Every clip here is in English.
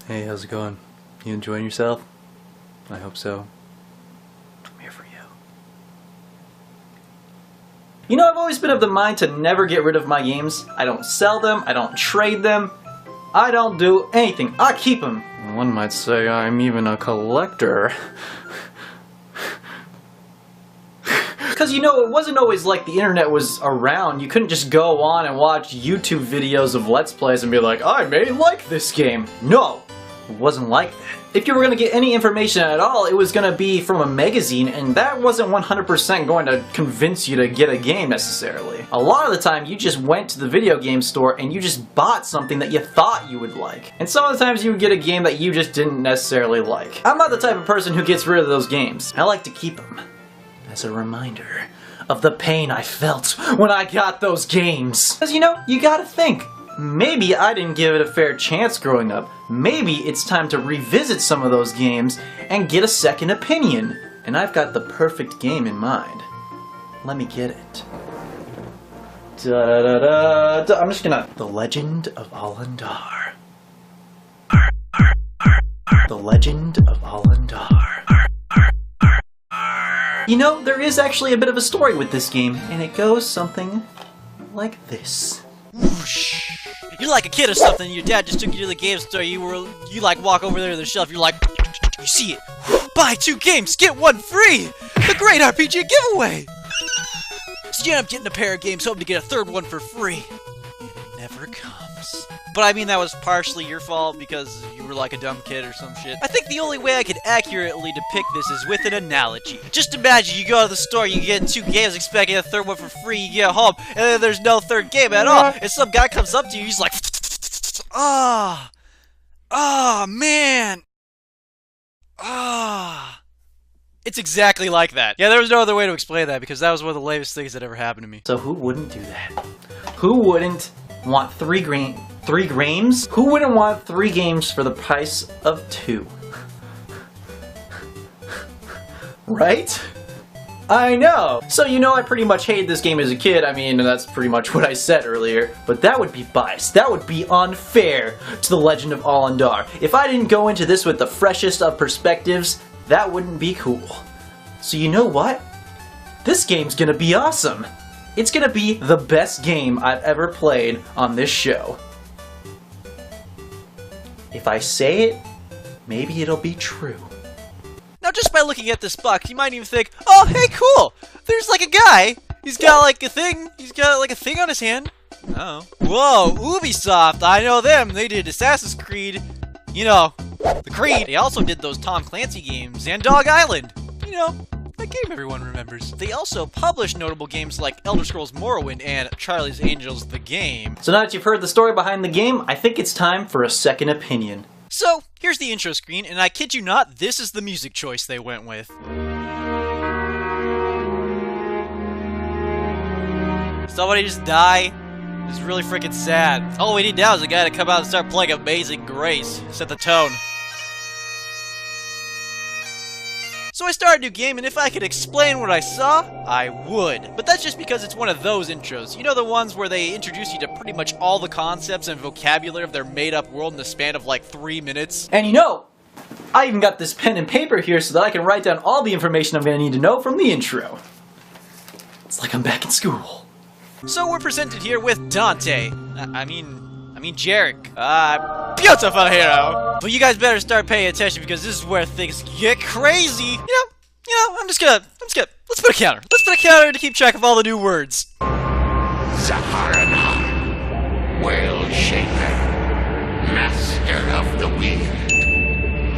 Hey, how's it going? You enjoying yourself? I hope so. I'm here for you. You know, I've always been of the mind to never get rid of my games. I don't sell them, I don't trade them, I don't do anything. I keep them. One might say I'm even a collector. Because, you know, it wasn't always like the internet was around. You couldn't just go on and watch YouTube videos of Let's Plays and be like, I may like this game. No, it wasn't like that. If you were going to get any information at all, it was going to be from a magazine, and that wasn't 100% going to convince you to get a game necessarily. A lot of the time, you just went to the video game store and you just bought something that you thought you would like. And some of the times you would get a game that you just didn't necessarily like. I'm not the type of person who gets rid of those games. I like to keep them as a reminder of the pain I felt when I got those games. Because, you know, you gotta think. Maybe I didn't give it a fair chance growing up. Maybe it's time to revisit some of those games and get a second opinion. And I've got the perfect game in mind. Let me get it. Da-da-da-da. I'm just gonna... The Legend of Alon Derp. The Legend of Alon Derp. You know, there is actually a bit of a story with this game, and it goes something like this. Whoosh. You're like a kid or something, your dad just took you to the game store, you like walk over there to the shelf, you're like, you see it, buy 2 games, get 1 free! The great RPG giveaway! So you end up getting a pair of games, hoping to get a 3rd one for free. And it never comes. But I mean, that was partially your fault because you were like a dumb kid or some shit. I think the only way I could accurately depict this is with an analogy. Just imagine you go to the store, you get 2 games expecting a 3rd one for free, you get home, and then there's no 3rd game at all, and some guy comes up to you, he's like, man. It's exactly like that. Yeah, there was no other way to explain that because that was one of the lamest things that ever happened to me. So who wouldn't do that? Who wouldn't want 3 games? Who wouldn't want 3 games for the price of 2? Right? I know! So you know I pretty much hated this game as a kid. I mean, that's pretty much what I said earlier. But that would be biased. That would be unfair to The Legend of Alon Derp. If I didn't go into this with the freshest of perspectives, that wouldn't be cool. So you know what? This game's gonna be awesome. It's gonna be the best game I've ever played on this show. If I say it, maybe it'll be true. Now, just by looking at this box, you might even think, oh, hey, cool! There's like a guy! He's got like a thing! He's got like a thing on his hand. Oh. Whoa, Ubisoft! I know them! They did Assassin's Creed. You know, the Creed. They also did those Tom Clancy games and Dog Island. You know, that game everyone remembers. They also published notable games like Elder Scrolls Morrowind and Charlie's Angels the Game. So now that you've heard the story behind the game, I think it's time for a second opinion. So, here's the intro screen, and I kid you not, this is the music choice they went with. Somebody just die? It's really freaking sad. All we need now is a guy to come out and start playing Amazing Grace. Set the tone. So I started a new game, and if I could explain what I saw, I would. But that's just because it's one of those intros. You know, the ones where they introduce you to pretty much all the concepts and vocabulary of their made-up world in the span of like 3 minutes? And you know, I even got this pen and paper here so that I can write down all the information I'm going to need to know from the intro. It's like I'm back in school. So we're presented here with Dante. I mean Jarek. Beautiful hero. But you guys better start paying attention because this is where things get crazy. You know, I'm just gonna, let's put a counter. Let's put a counter to keep track of all the new words. Zaharana, Whale Shaker, Master of the Wheel.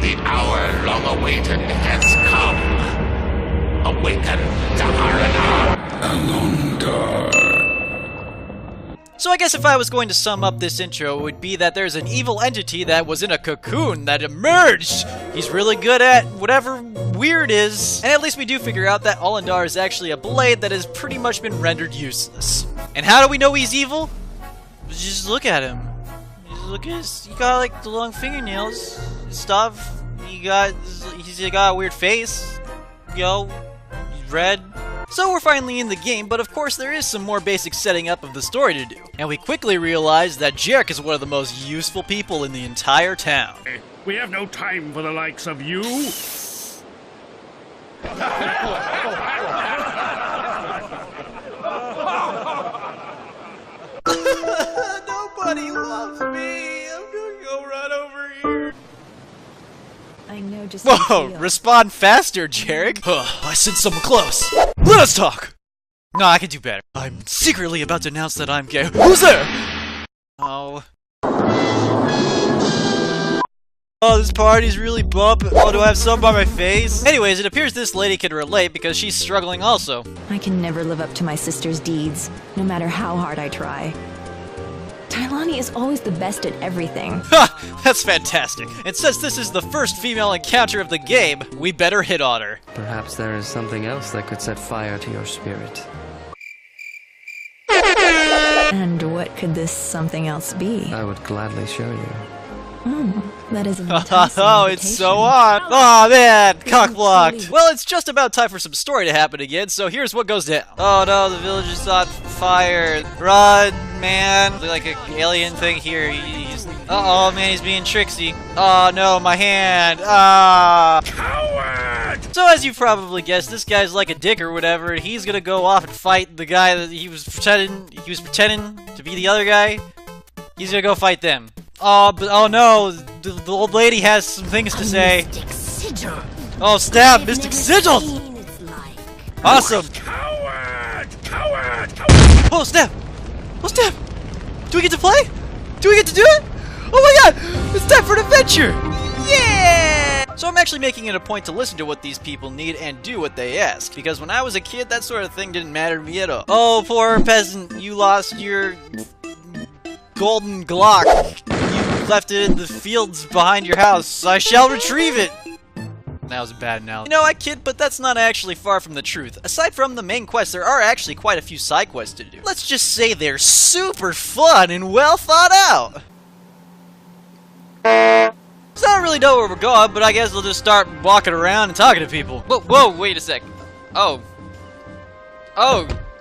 The hour long awaited has come. Awaken, Zaharana. Alon Derp. So I guess if I was going to sum up this intro, it would be that there's an evil entity that was in a cocoon that emerged. He's really good at whatever weird is. And at least we do figure out that Alon Derp is actually a blade that has pretty much been rendered useless. And how do we know he's evil? Just look at him. Just look at his, he got like the long fingernails and stuff. He's got a weird face. You know, he's red. So we're finally in the game, but of course there is some more basic setting up of the story to do. And we quickly realize that Jarek is one of the most useful people in the entire town. We have no time for the likes of you. Nobody loves me. I'm gonna go run over here. I know just how Whoa, you feel. respond faster, Jarek. I sense someone close. Let us talk. No, I can do better. I'm secretly about to announce that I'm gay. Who's there? Oh. Oh, this party's really bumping. Oh, do I have something by my face? Anyways, it appears this lady can relate because she's struggling also. I can never live up to my sister's deeds, no matter how hard I try. Tailani is always the best at everything. Ha! That's fantastic. And since this is the first female encounter of the game, we better hit on her. Perhaps there is something else that could set fire to your spirit. And what could this something else be? I would gladly show you. That is an enticing Oh, it's so invitation. on. Oh man, cock Really? blocked. Well, it's just about time for some story to happen again, so here's what goes down. Oh no, the village is on fire. Run, man. Look like an alien thing here. Uh-oh, man, he's being tricksy. Oh no, my hand. Ah. Coward! So as you probably guessed, this guy's like a dick or whatever, and he's gonna go off and fight the guy that he was pretending to be the other guy. He's gonna go fight them. Oh, but oh no, the old lady has some things to say. Mystic Sigil. Oh, stab, I've Mystic never Sigil! seen its like. Awesome! Coward! Coward! Coward! Oh, snap! Oh, snap! Do we get to play? Do we get to do it? Oh my god! It's time for an adventure! Yeah! So I'm actually making it a point to listen to what these people need and do what they ask. Because when I was a kid, that sort of thing didn't matter to me at all. Oh, poor peasant, you lost your golden Glock. You left it in the fields behind your house. I shall retrieve it! That was a bad analogy. You know, I kid, but that's not actually far from the truth. Aside from the main quest, there are actually quite a few side quests to do. Let's just say they're super fun and well thought out. So I don't really know where we're going, but I guess we'll just start walking around and talking to people. Whoa, wait a sec. Oh,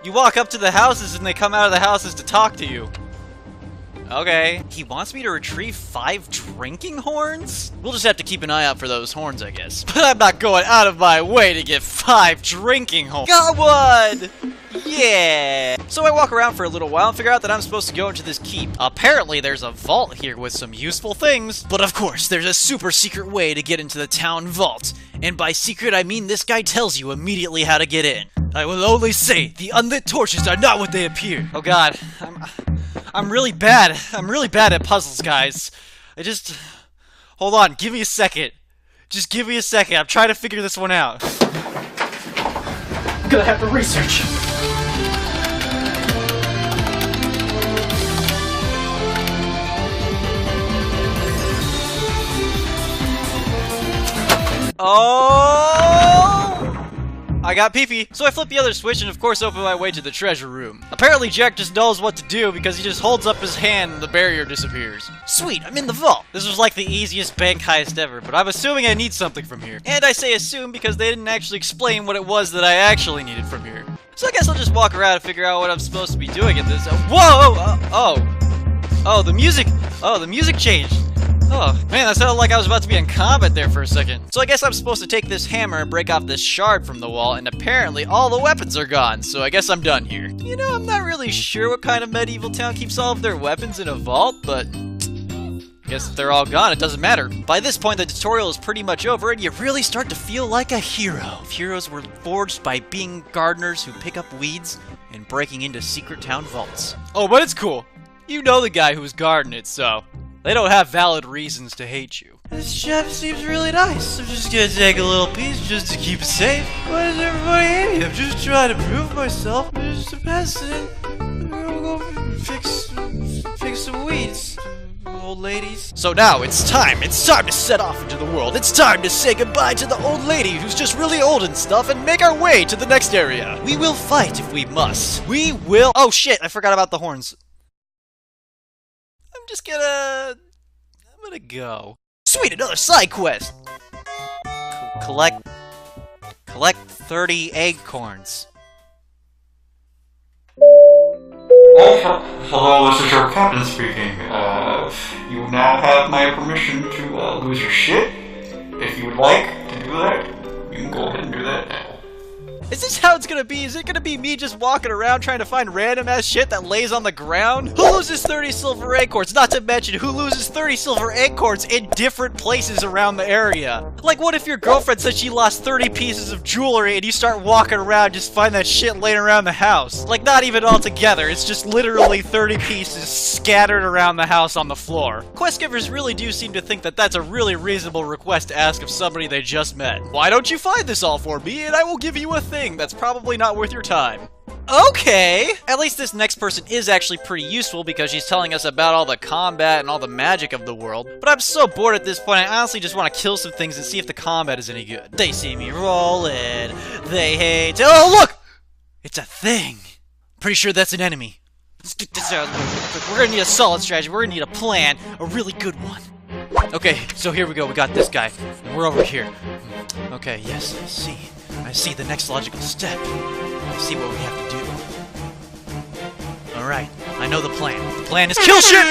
you walk up to the houses and they come out of the houses to talk to you. Okay. He wants me to retrieve 5 drinking horns? We'll just have to keep an eye out for those horns, I guess. But I'm not going out of my way to get 5 drinking horns. Got one! Yeah! So I walk around for a little while and figure out that I'm supposed to go into this keep. Apparently there's a vault here with some useful things. But of course, there's a super secret way to get into the town vault. And by secret, I mean this guy tells you immediately how to get in. I will only say, the unlit torches are not what they appear. Oh god, I'm really bad. I'm really bad at puzzles, guys. Hold on, give me a second. Just give me a second. I'm trying to figure this one out. I'm gonna have to research. Oh! I got pee-pee. So I flip the other switch and of course open my way to the treasure room. Apparently Jack just knows what to do because he just holds up his hand and the barrier disappears. Sweet, I'm in the vault. This was like the easiest bank heist ever, but I'm assuming I need something from here. And I say assume because they didn't actually explain what it was that I actually needed from here. So I guess I'll just walk around and figure out what I'm supposed to be doing at this. Whoa! Oh, the music changed. Oh, man, that sounded like I was about to be in combat there for a second. So I guess I'm supposed to take this hammer and break off this shard from the wall, and apparently all the weapons are gone, so I guess I'm done here. You know, I'm not really sure what kind of medieval town keeps all of their weapons in a vault, but I guess if they're all gone, it doesn't matter. By this point, the tutorial is pretty much over, and you really start to feel like a hero. If heroes were forged by being gardeners who pick up weeds and breaking into secret town vaults. Oh, but it's cool. You know the guy who's guarding it, so they don't have valid reasons to hate you. This chef seems really nice. I'm just gonna take a little piece just to keep it safe. Why does everybody hate me? I'm just trying to prove myself. I'm just a peasant. I'm gonna go fix some weeds, old ladies. So now it's time. It's time to set off into the world. It's time to say goodbye to the old lady who's just really old and stuff and make our way to the next area. We will fight if we must. We will. Oh shit, I forgot about the horns. I'm gonna go. Sweet, another side quest! Collect 30 acorns. Hello, this is your captain speaking. You now have my permission to lose your shit. If you would like to do that, you can go ahead and do that now. Is this how it's gonna be? Is it gonna be me just walking around trying to find random ass shit that lays on the ground? Who loses 30 silver acorns? Not to mention, who loses 30 silver acorns in different places around the area? Like, what if your girlfriend said she lost 30 pieces of jewelry and you start walking around just find that shit laying around the house? Like, not even all together, it's just literally 30 pieces scattered around the house on the floor. Quest givers really do seem to think that that's a really reasonable request to ask of somebody they just met. Why don't you find this all for me and I will give you a thing that's probably not worth your time. Okay! At least this next person is actually pretty useful because she's telling us about all the combat and all the magic of the world. But I'm so bored at this point, I honestly just want to kill some things and see if the combat is any good. They see me rolling. They hate. Oh, look! It's a thing. Pretty sure that's an enemy. Let's get this out. We're gonna need a solid strategy. We're gonna need a plan. A really good one. Okay, so here we go. We got this guy. And we're over here. Okay, yes, I see the next logical step. I see what we have to do. Alright, I know the plan. The plan is kill shit!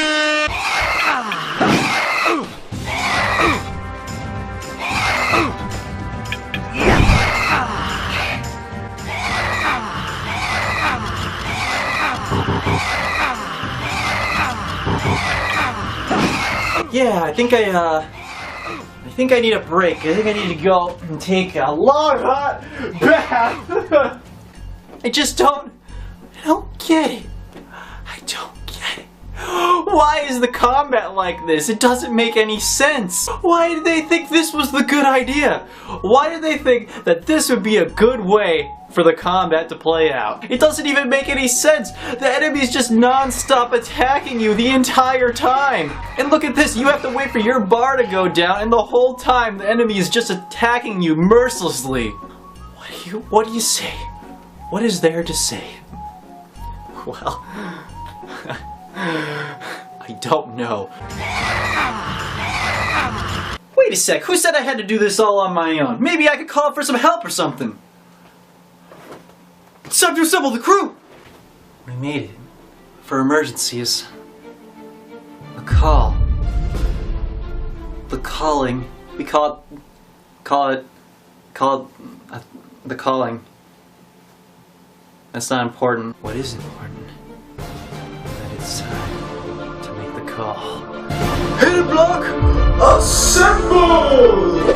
Yeah, I think I need a break. I think I need to go and take a long hot bath. I don't get it. I don't get it. Why is the combat like this? It doesn't make any sense. Why did they think this was the good idea? Why did they think that this would be a good way for the combat to play out? It doesn't even make any sense. The enemy's just non-stop attacking you the entire time. And look at this, you have to wait for your bar to go down, and the whole time the enemy is just attacking you mercilessly. What do you say? What is there to say? Well, I don't know. Wait a sec, who said I had to do this all on my own? Maybe I could call for some help or something. It's time to assemble the crew! We made it. For emergencies. A call. The calling. We call it the calling. That's not important. What is important? That it's time to make the call. Hit block! Assemble!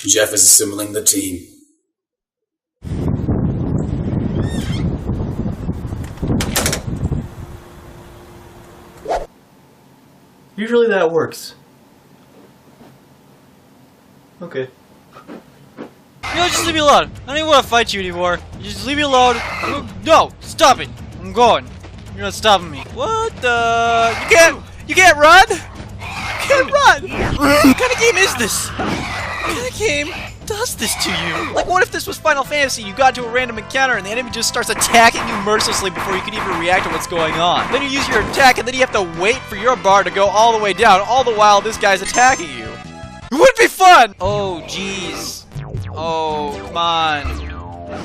Jeff is assembling the team. Usually that works. Okay. You know, just leave me alone. I don't even want to fight you anymore. You just leave me alone. No, stop it. I'm going. You're not stopping me. What the? You can't run? You can't run! What kind of game is this? What kind of game does this to you? Like, what if this was Final Fantasy? You got to a random encounter and the enemy just starts attacking you mercilessly before you can even react to what's going on. Then you use your attack and then you have to wait for your bar to go all the way down, all the while this guy's attacking you. It would be fun! Oh, jeez. Oh, come on.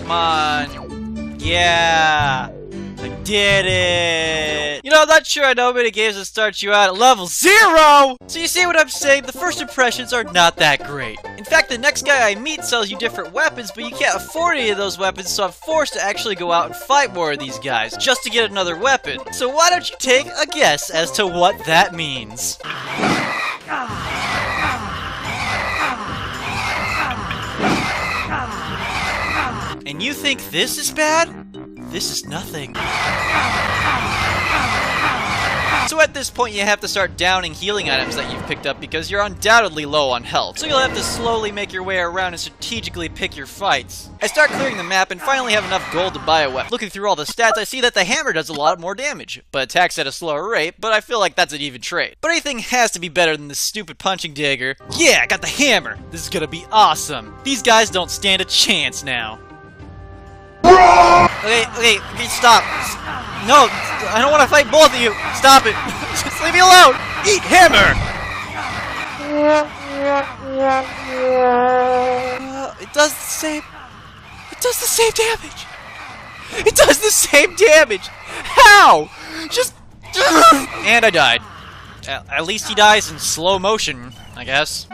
Come on. Yeah. I did it! You know, I'm not sure I know many games that start you out at level 0! So you see what I'm saying? The first impressions are not that great. In fact, the next guy I meet sells you different weapons, but you can't afford any of those weapons, so I'm forced to actually go out and fight more of these guys, just to get another weapon. So why don't you take a guess as to what that means? And you think this is bad? This is nothing. So at this point you have to start downing healing items that you've picked up because you're undoubtedly low on health. So you'll have to slowly make your way around and strategically pick your fights. I start clearing the map and finally have enough gold to buy a weapon. Looking through all the stats, I see that the hammer does a lot more damage, but attacks at a slower rate, but I feel like that's an even trade. But anything has to be better than this stupid punching dagger. Yeah, I got the hammer! This is gonna be awesome! These guys don't stand a chance now. Okay, stop. No, I don't want to fight both of you. Stop it. Just leave me alone. Eat hammer. It does the same. It does the same damage. It does the same damage. How? Just. And I died. At least he dies in slow motion, I guess.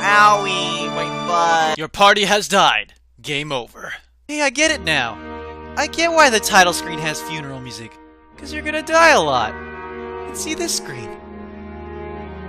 Owie, my butt. Your party has died. Game over. Hey, I get it now. I get why the title screen has funeral music. Because you're gonna die a lot. And see this screen.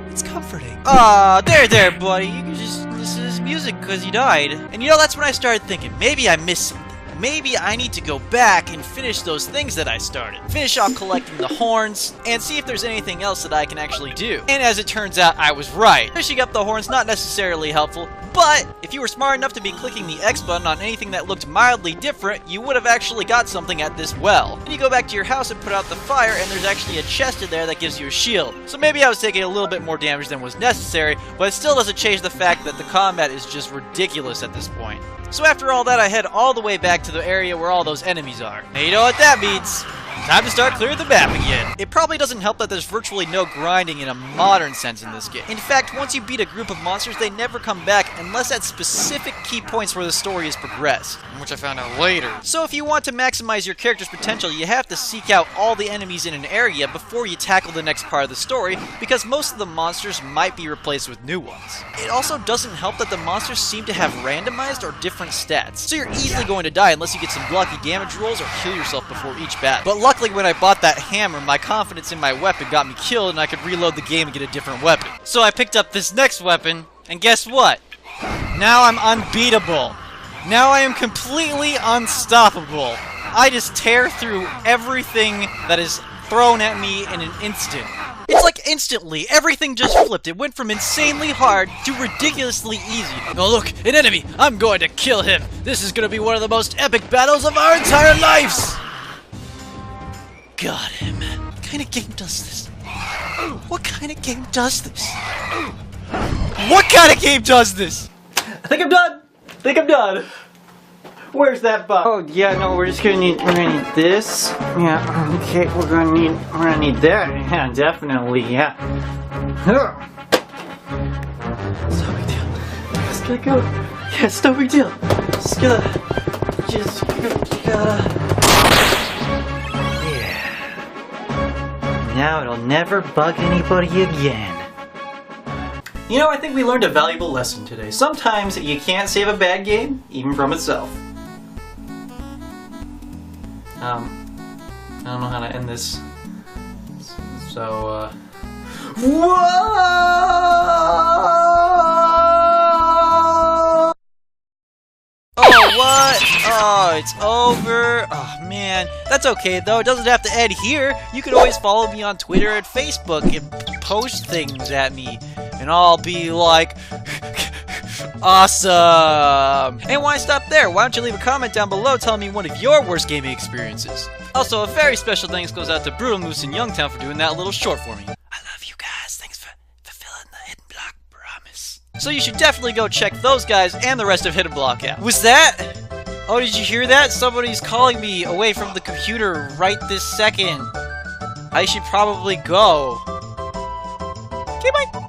It's comforting. Aw, there, buddy. You can just listen to this music because you died. And you know, that's when I started thinking, maybe I missed something. Maybe I need to go back and finish those things that I started. Finish off collecting the horns, and see if there's anything else that I can actually do. And as it turns out, I was right. Finishing up the horns, not necessarily helpful, but if you were smart enough to be clicking the X button on anything that looked mildly different, you would have actually got something at this well. Then you go back to your house and put out the fire, and there's actually a chest in there that gives you a shield. So maybe I was taking a little bit more damage than was necessary, but it still doesn't change the fact that the combat is just ridiculous at this point. So after all that, I head all the way back to the area where all those enemies are. And you know what that means? Time to start clearing the map again. It probably doesn't help that there's virtually no grinding in a modern sense in this game. In fact, once you beat a group of monsters, they never come back unless at specific key points where the story is progressed, which I found out later. So if you want to maximize your character's potential, you have to seek out all the enemies in an area before you tackle the next part of the story, because most of the monsters might be replaced with new ones. It also doesn't help that the monsters seem to have randomized or different stats, so you're easily going to die unless you get some lucky damage rolls or kill yourself before each battle. But luckily, when I bought that hammer, my confidence in my weapon got me killed and I could reload the game and get a different weapon. So I picked up this next weapon, and guess what? Now I'm unbeatable. Now I am completely unstoppable. I just tear through everything that is thrown at me in an instant. It's like instantly, everything just flipped. It went from insanely hard to ridiculously easy. Oh look, an enemy! I'm going to kill him! This is gonna be one of the most epic battles of our entire lives! Got him. What kind of game does this? What kind of game does this? What kind of game does this? I think I'm done. Where's that bug? Oh yeah, no, we're gonna need this. Yeah, okay, we're gonna need that. Yeah, definitely, yeah. It's no big deal. Just gotta go. Yeah, it's no big deal. Just gotta. Now it'll never bug anybody again. You know, I think we learned a valuable lesson today. Sometimes you can't save a bad game, even from itself. I don't know how to end this. So, Whoa! Oh, what? Oh, it's over. Oh, man. That's okay, though. It doesn't have to end here. You can always follow me on Twitter and Facebook and post things at me. And I'll be like, awesome. And why stop there? Why don't you leave a comment down below telling me one of your worst gaming experiences? Also, a very special thanks goes out to Brutal Moose in Youngtown for doing that little short for me. I love you guys. Thanks for fulfilling the Hidden Block promise. So you should definitely go check those guys and the rest of Hidden Block out. Was that? Oh, did you hear that? Somebody's calling me away from the computer right this second. I should probably go. Okay, bye.